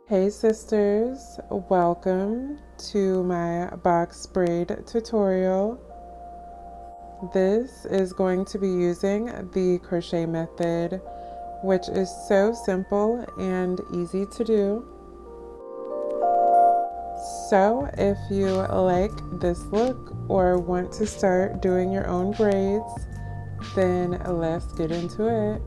Hey sisters, welcome to my box braid tutorial. This is going to be using the crochet method, which is so simple and easy to do. So if you like this look or want to start doing your own braids, then let's get into it.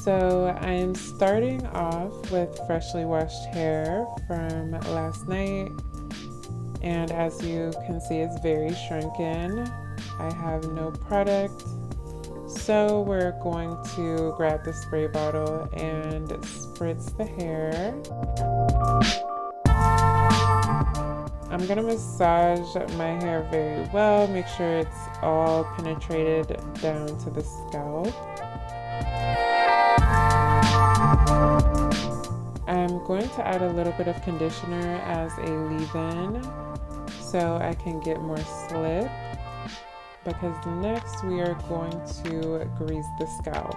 So I'm starting off with freshly washed hair from last night, and as you can see, it's very shrunken. I have no product, so we're going to grab the spray bottle and spritz the hair. I'm gonna massage my hair very well, make sure it's all penetrated down to the scalp. I'm going to add a little bit of conditioner as a leave-in so I can get more slip, because next we are going to grease the scalp.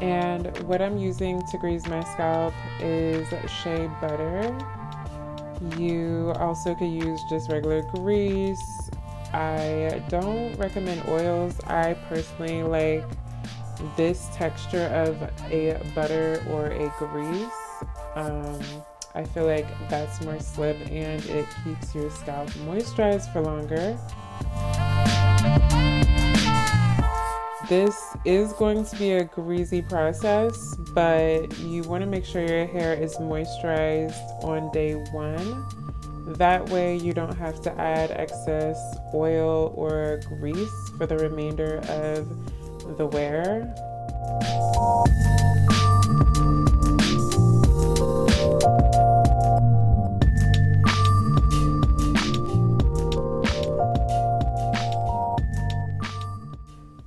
And what I'm using to grease my scalp is shea butter. You also could use just regular grease. I don't recommend oils. I personally like this texture of a butter or a grease. I feel like that's more slip and it keeps your scalp moisturized for longer. This is going to be a greasy process, but you want to make sure your hair is moisturized on day one. That way you don't have to add excess oil or grease for the remainder of the wear.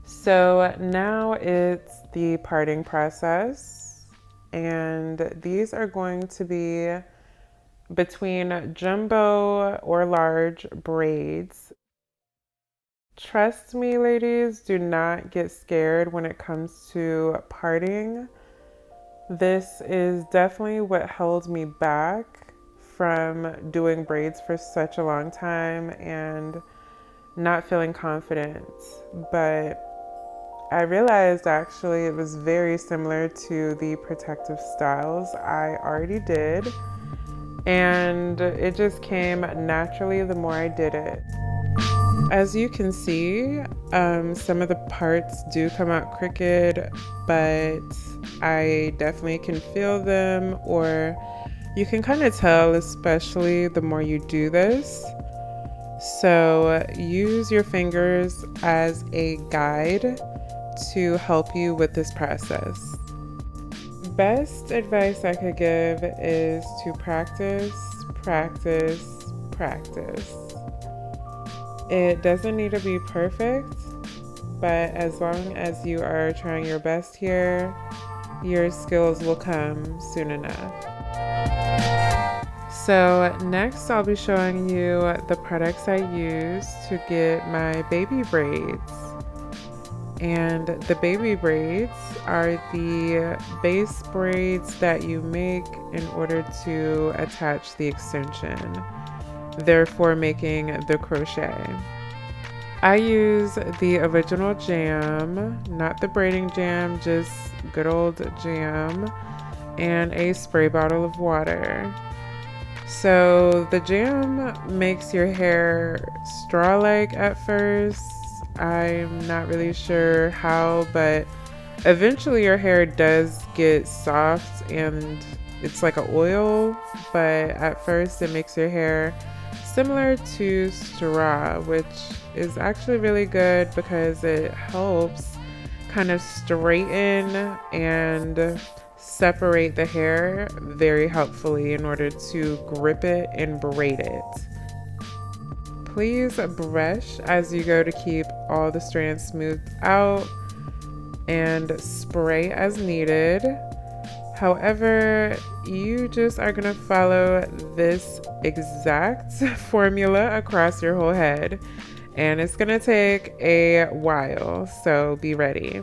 So now it's the parting process, and these are going to be between jumbo or large braids. Trust me, ladies, do not get scared when it comes to parting. This is definitely what held me back from doing braids for such a long time and not feeling confident. But I realized actually it was very similar to the protective styles I already did, and it just came naturally the more I did it. As you can see, some of the parts do come out crooked, but I definitely can feel them, or you can kind of tell, especially the more you do this. So use your fingers as a guide to help you with this process. Best advice I could give is to practice, practice, practice. It doesn't need to be perfect, but as long as you are trying your best here, your skills will come soon enough. So next I'll be showing you the products I use to get my baby braids. And the baby braids are the base braids that you make in order to attach the extension, therefore making the crochet. I use the original jam, not the braiding jam, just good old jam, and a spray bottle of water. So the jam makes your hair straw-like at first. I'm not really sure how, but eventually your hair does get soft and it's like an oil, but at first it makes your hair similar to straw, which is actually really good because it helps kind of straighten and separate the hair very helpfully in order to grip it and braid it. Please brush as you go to keep all the strands smoothed out. and spray as needed. However, you just are gonna follow this exact formula across your whole head, and it's gonna take a while, so be ready.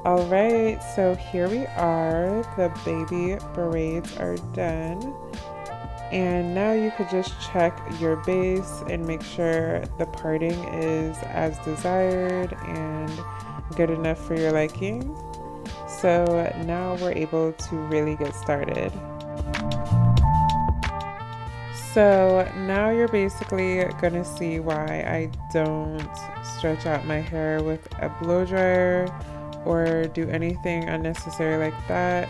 All right, so here we are. The baby braids are done. And now you could just check your base and make sure the parting is as desired and good enough for your liking. So now we're able to really get started. So now you're basically gonna see why I don't stretch out my hair with a blow dryer or do anything unnecessary like that,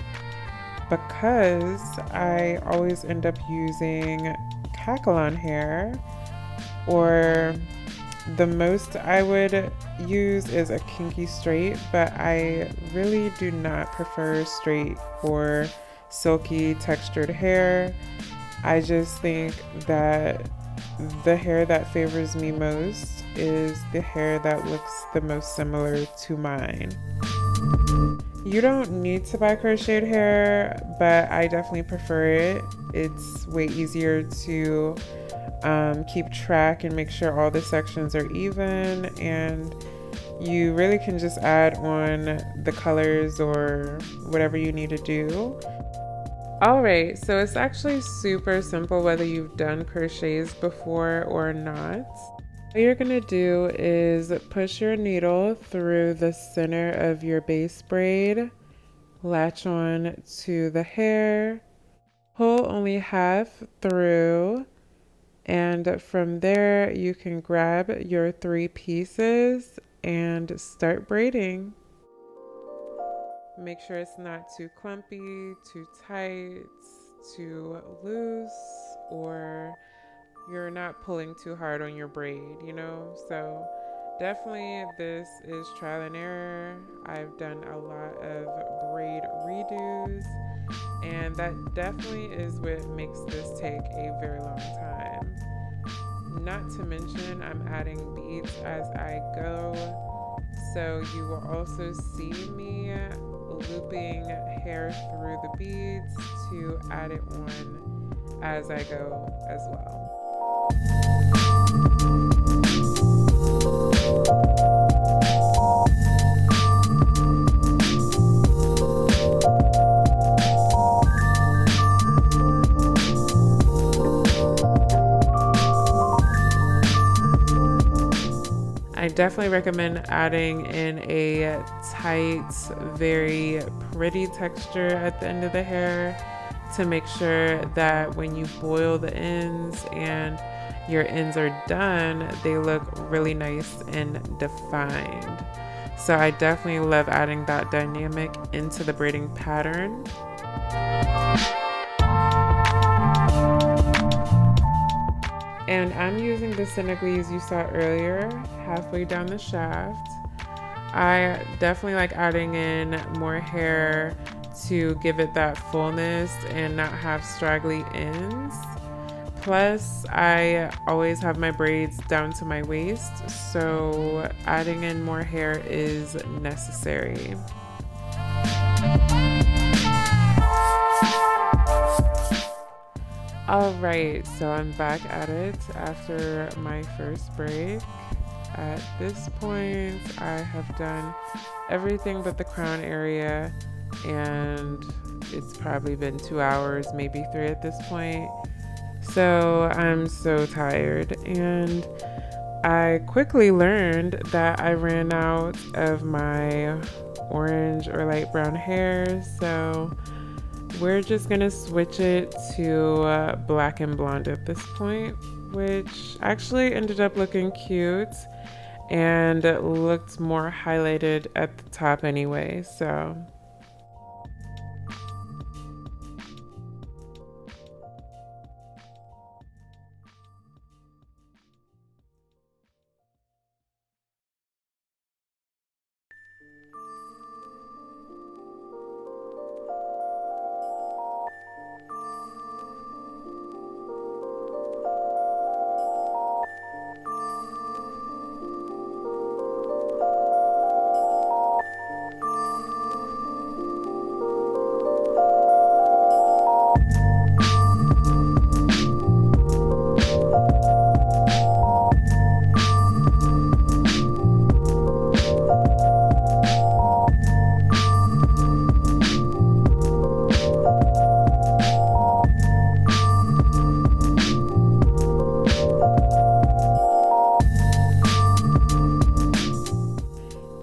because I always end up using cack-on hair, or the most I would use is a kinky straight, but I really do not prefer straight or silky textured hair. I just think that the hair that favors me most is the hair that looks the most similar to mine. You don't need to buy crocheted hair, but I definitely prefer it. It's way easier to keep track and make sure all the sections are even, and you really can just add on the colors or whatever you need to do. Alright, so it's actually super simple whether you've done crochets before or not. What you're gonna do is push your needle through the center of your base braid, latch on to the hair, pull only half through, and from there you can grab your 3 pieces and start braiding. Make sure it's not too clumpy, too tight, too loose, or you're not pulling too hard on your braid, you know? So definitely this is trial and error. I've done a lot of braid redos, and that definitely is what makes this take a very long time. Not to mention I'm adding beads as I go, so you will also see me looping hair through the beads to add it on as I go as well. I definitely recommend adding in a tight, very pretty texture at the end of the hair to make sure that when you boil the ends and your ends are done, they look really nice and defined. So I definitely love adding that dynamic into the braiding pattern. And I'm using the Senegalese you saw earlier, halfway down the shaft. I definitely like adding in more hair to give it that fullness and not have straggly ends. Plus, I always have my braids down to my waist, so adding in more hair is necessary. Alright, so I'm back at it after my first break. At this point, I have done everything but the crown area, and it's probably been 2 hours, maybe 3 at this point. So I'm so tired, and I quickly learned that I ran out of my orange or light brown hair, so we're just gonna switch it to black and blonde at this point, which actually ended up looking cute and looked more highlighted at the top anyway, so.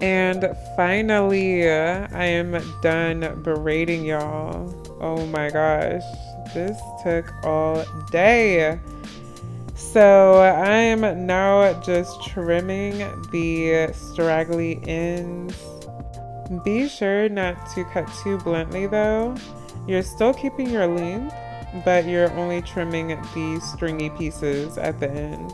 And finally, I am done braiding, y'all. Oh my gosh, this took all day. So I am now just trimming the straggly ends. Be sure not to cut too bluntly though. You're still keeping your length, but you're only trimming the stringy pieces at the end.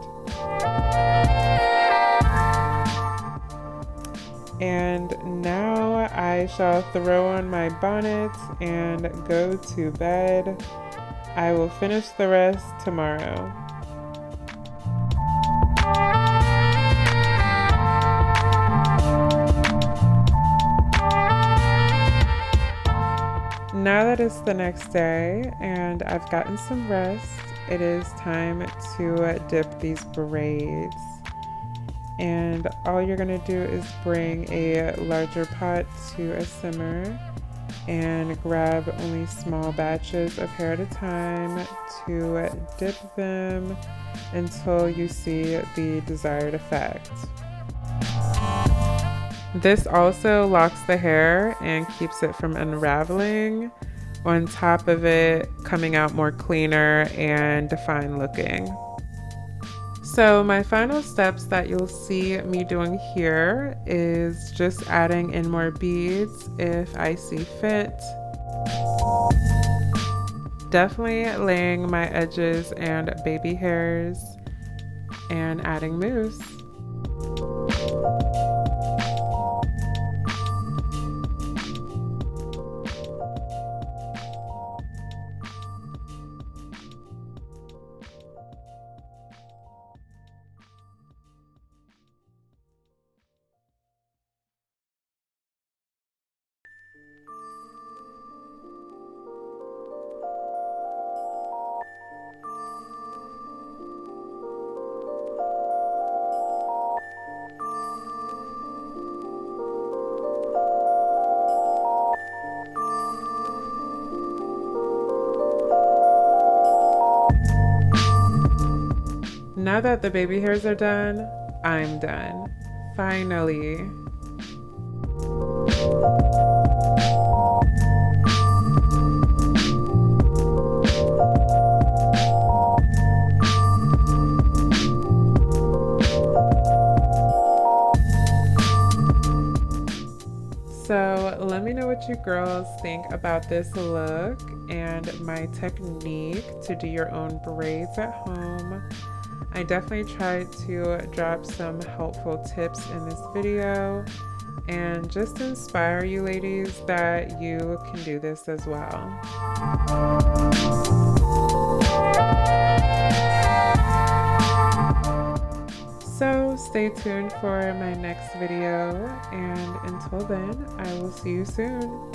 And now I shall throw on my bonnet and go to bed. I will finish the rest tomorrow. Now that it's the next day and I've gotten some rest, it is time to dip these braids. And all you're gonna do is bring a larger pot to a simmer and grab only small batches of hair at a time to dip them until you see the desired effect. This also locks the hair and keeps it from unraveling, on top of it coming out more cleaner and defined looking. So my final steps that you'll see me doing here is just adding in more beads if I see fit. Definitely laying my edges and baby hairs and adding mousse. Now that the baby hairs are done, I'm done. Finally. So let me know what you girls think about this look and my technique to do your own braids at home. I definitely tried to drop some helpful tips in this video and just inspire you ladies that you can do this as well. So stay tuned for my next video, and until then, I will see you soon.